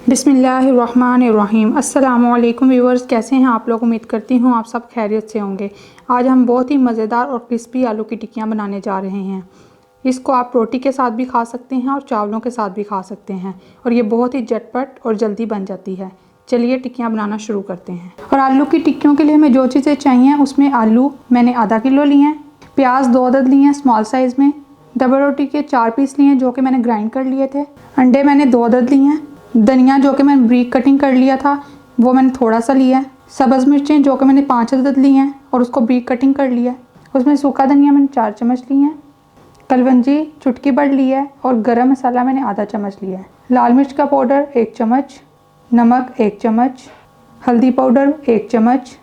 बिस्मिल्लाहिर्रहमानिर्रहीम। अस्सलामुअलैकुम व्यूअर्स, कैसे हैं आप लोग। उम्मीद करती हूँ आप सब खैरियत से होंगे। आज हम बहुत ही मज़ेदार और क्रिस्पी आलू की टिक्कियाँ बनाने जा रहे हैं। इसको आप रोटी के साथ भी खा सकते हैं और चावलों के साथ भी खा सकते हैं और ये बहुत ही झटपट और जल्दी बन जाती है। चलिए टिक्कियाँ बनाना शुरू करते हैं। और आलू की टिक्कियों के लिए हमें जो चीज़ें चाहिए उसमें आलू मैंने आधा किलो लिए हैं, प्याज 2 अदद लिए हैं स्मॉल साइज़ में, डबल रोटी के 4 पीस लिए हैं जो कि मैंने ग्राइंड कर लिए थे, अंडे मैंने 2 अदद लिए हैं, धनिया जो कि मैंने ब्रीक कटिंग कर लिया था वो मैंने थोड़ा सा लिया है, सब्ज़ मिर्चें जो कि मैंने 5 अदद ली हैं और उसको ब्रीक कटिंग कर लिया है, उसमें सूखा धनिया मैंने 4 चम्मच लिए हैं, कलवंजी चुटकी भर लिया है और गरम मसाला मैंने आधा चम्मच लिया है, लाल मिर्च का पाउडर 1 चम्मच, नमक 1 चम्मच, हल्दी पाउडर 1 चम्मच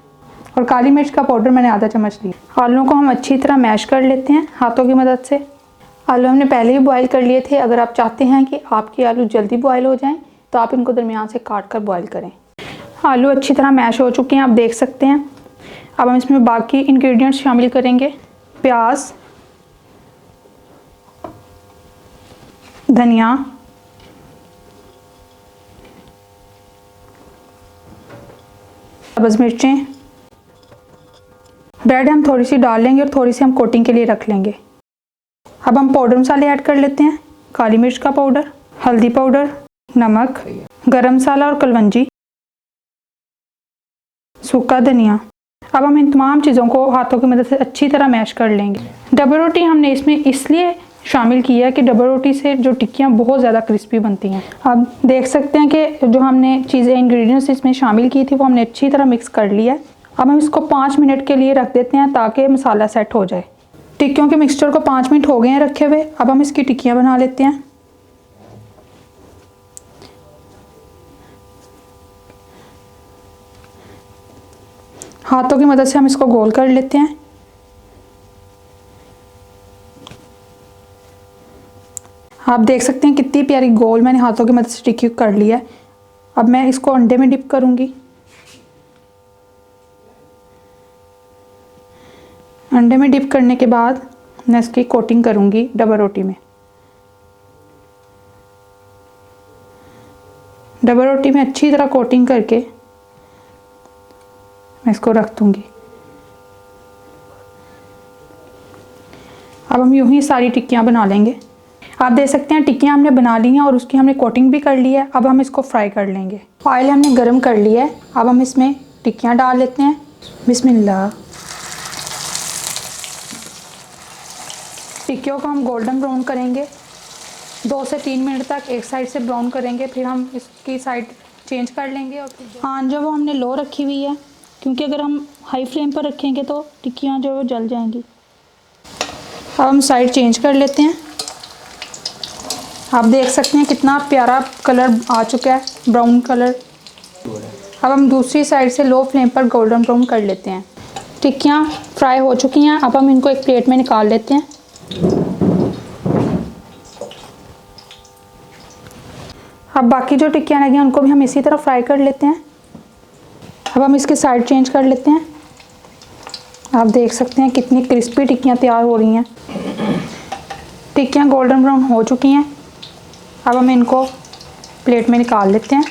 और काली मिर्च का पाउडर मैंने आधा चम्मच लिया। आलूओं को हम अच्छी तरह मैश कर लेते हैं हाथों की मदद से। आलू हमने पहले ही बॉईल कर लिए थे। अगर आप चाहते हैं कि आपके आलू जल्दी बॉईल हो जाएं तो आप इनको दरमियान से काट कर बॉईल करें। आलू अच्छी तरह मैश हो चुके हैं, आप देख सकते हैं। अब हम इसमें बाकी इंग्रेडिएंट्स शामिल करेंगे। प्याज, धनिया, सब्ज़ मिर्चें, ब्रेड हम थोड़ी सी डाल लेंगे और थोड़ी सी हम कोटिंग के लिए रख लेंगे। अब हम पाउडर मसाले ऐड कर लेते हैं। काली मिर्च का पाउडर, हल्दी पाउडर, नमक, गरम मसाला और कलवंजी, सूखा धनिया। अब हम इन तमाम चीज़ों को हाथों की मदद से अच्छी तरह मैश कर लेंगे। डबल रोटी हमने इसमें इसलिए शामिल किया है कि डबल रोटी से जो टिक्कियाँ बहुत ज़्यादा क्रिस्पी बनती हैं। अब देख सकते हैं कि जो हमने चीज़ें इंग्रेडिएंट्स इसमें शामिल की थी वो हमने अच्छी तरह मिक्स कर लिया है। अब हम इसको 5 मिनट के लिए रख देते हैं ताकि मसाला सेट हो जाए। टिक्कियों के मिक्सचर को 5 मिनट हो गए हैं रखे हुए। अब हम इसकी टिक्कियाँ बना लेते हैं। हाथों की मदद से हम इसको गोल कर लेते हैं। आप देख सकते हैं कितनी प्यारी गोल मैंने हाथों की मदद से टिक्की कर लिया है। अब मैं इसको अंडे में डिप करूंगी। अंडे में डिप करने के बाद मैं इसकी कोटिंग करूंगी डबल रोटी में। डबल रोटी में अच्छी तरह कोटिंग करके मैं इसको रख दूंगी। अब हम यूं ही सारी टिक्कियाँ बना लेंगे। आप देख सकते हैं टिक्कियाँ हमने बना ली हैं और उसकी हमने कोटिंग भी कर ली है। अब हम इसको फ्राई कर लेंगे। ऑयल हमने गरम कर लिया है। अब हम इसमें टिक्कियाँ डाल लेते हैं। बिस्मिल्लाह। टिक्कियों को हम गोल्डन ब्राउन करेंगे। 2 से 3 मिनट तक एक साइड से ब्राउन करेंगे, फिर हम इसकी साइड चेंज कर लेंगे। और आंच जो वो हमने लो रखी हुई है क्योंकि अगर हम हाई फ्लेम पर रखेंगे तो टिक्कियाँ जो वो जल जाएंगी। अब हम साइड चेंज कर लेते हैं। आप देख सकते हैं कितना प्यारा कलर आ चुका है, ब्राउन कलर। अब हम दूसरी साइड से लो फ्लेम पर गोल्डन ब्राउन कर लेते हैं। टिक्कियाँ फ्राई हो चुकी हैं। अब हम इनको एक प्लेट में निकाल लेते हैं। अब बाकी जो टिक्कियाँ लगी हैं उनको भी हम इसी तरह फ्राई कर लेते हैं। अब हम इसके साइड चेंज कर लेते हैं। आप देख सकते हैं कितनी क्रिस्पी टिक्कियाँ तैयार हो रही हैं। टिक्कियाँ गोल्डन ब्राउन हो चुकी हैं। अब हम इनको प्लेट में निकाल लेते हैं।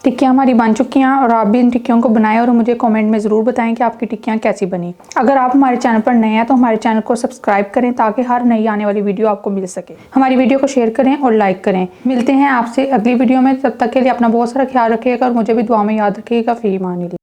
टिक्कियाँ हमारी बन चुकी हैं और आप भी इन टिक्कियों को बनाएं और मुझे कमेंट में ज़रूर बताएं कि आपकी टिक्कियाँ कैसी बनी। अगर आप हमारे चैनल पर नए हैं तो हमारे चैनल को सब्सक्राइब करें ताकि हर नई आने वाली वीडियो आपको मिल सके। हमारी वीडियो को शेयर करें और लाइक करें। मिलते हैं आपसे अगली वीडियो में। तब तक के लिए अपना बहुत सारा ख्याल रखिएगा और मुझे भी दुआ में याद रखिएगा। फ़ी अमान अल्लाह।